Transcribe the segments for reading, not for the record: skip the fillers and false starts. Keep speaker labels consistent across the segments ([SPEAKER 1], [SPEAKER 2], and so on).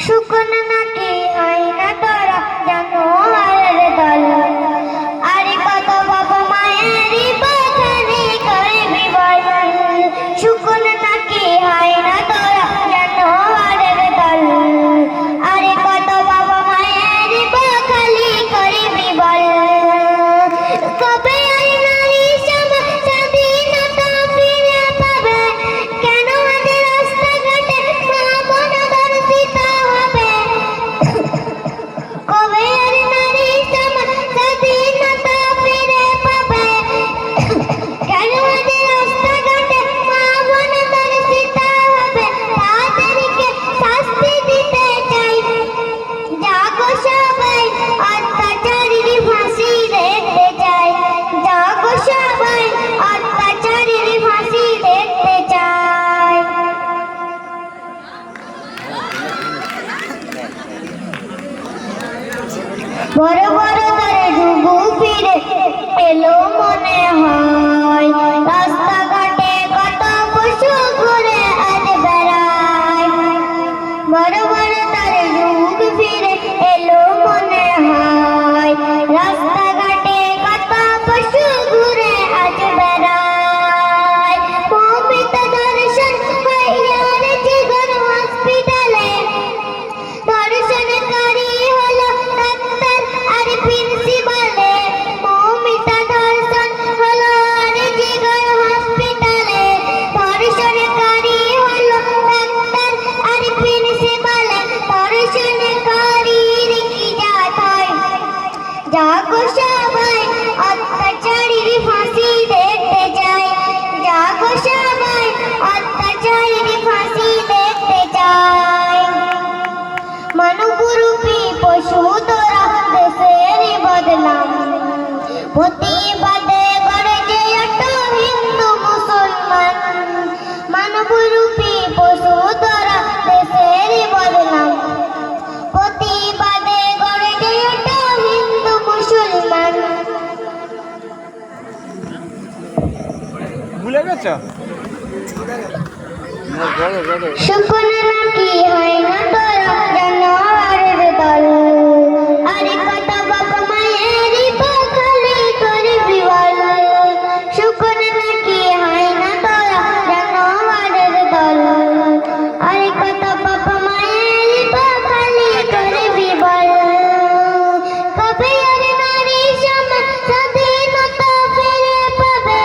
[SPEAKER 1] শুকনো নাকি হয় না তোরা জানোয়ারের দল। আরে কত বাবা মায়েরই বাগানে করবি বল। শুকনো নাকি হয় না তোরা জানোয়ারের দল। আরে কত বাবা মায়েরই বাগালি করবি বল। কবে আর নারী সমাজ স্বাধীনতা ফিরে পাবে? কেন আজ রাস্তাঘাটে মা বোন ধর্ষিত হবে? কবে আর নারী সমাজ স্বাধীনতা ফিরে পাবে? কেন আজ রাস্তাঘাটে মা বোন ধর্ষিত হবে? তাদেরকে শাস্তি দিতে চাই। জাগো সবাই, অত্যাচারীর ফাঁসি দেখতে চাই। জাগো সবাই, অত্যাচারীর ফাঁসি দেখতে চাই। বড় বড় করে ডুবু ফিরে এলো মনে হয়। রাস্তাঘাটে কত পশু ঘুরে আজ বেড়ায়। বড় বড় তারে যুগ ফিরে এলো মনে হয়। রাস্তাঘাটে কত পশু ঘুরে আজ বেড়ায়। মমিতা দর্শন হইয়ার জীবন হসপিটালে। দর্শনকারী হলো ডাক্তার আর প্রিন্সিপালে। মমিতা দর্শন হলো আর জীবন হসপিটালে। দর্শনকারী হলো ডাক্তার আর প্রিন্সিপালে। দর্শনকারীর কি জাত হয়? জাগো সবাই, অত্যাচারীর ফাঁসি দেখতে চাই। জাগো সবাই, অত্যাচারীর ফাঁসি দেখতে চাই। মানবরূপী পশু তোরা দেশের বদনাম। প্রতিবাদে গর্জে ওঠো হিন্দু মুসলমান। মানবরূপী পশু তোরা দেশের বদনাম। প্রতিবাদে গর্জে ওঠো হিন্দু মুসলমান।
[SPEAKER 2] ভুলে গেছো?
[SPEAKER 1] শুকনো নাকি হয় না তোরা জানোয়ারের দল। আরে কত বাবা মায়েরই বাগানে করবি বল। শুকনো নাকি হয় না তোরা জানোয়ারের দল। আরে কত বাবা মায়েরই বাগানে করবি বল। কবে আর নারী সমাজ স্বাধীনতা ফিরে পাবে?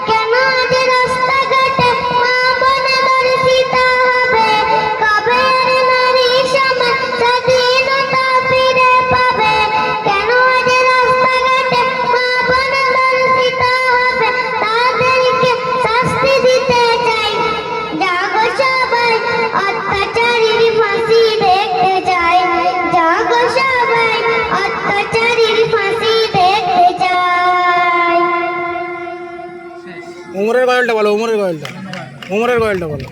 [SPEAKER 1] কেন আজ রাস্তাঘাটে মা বোন ধর্ষিত হবে? কবে আর নারী সমাজ স্বাধীনতা ফিরে পাবে? কেন আজ রাস্তাঘাটে মা বোন ধর্ষিত হবে? তাদেরকে শাস্তি দিতে চাই। জাগো সবাই, অত্যাচারীর ফাঁসি দেখতে চাই। জাগো সবাই, অত্যাচারীর ফাঁসি দেখতে চাই।
[SPEAKER 2] উমরের গয়েলটা বলো, উমরের গয়েলটা বলো।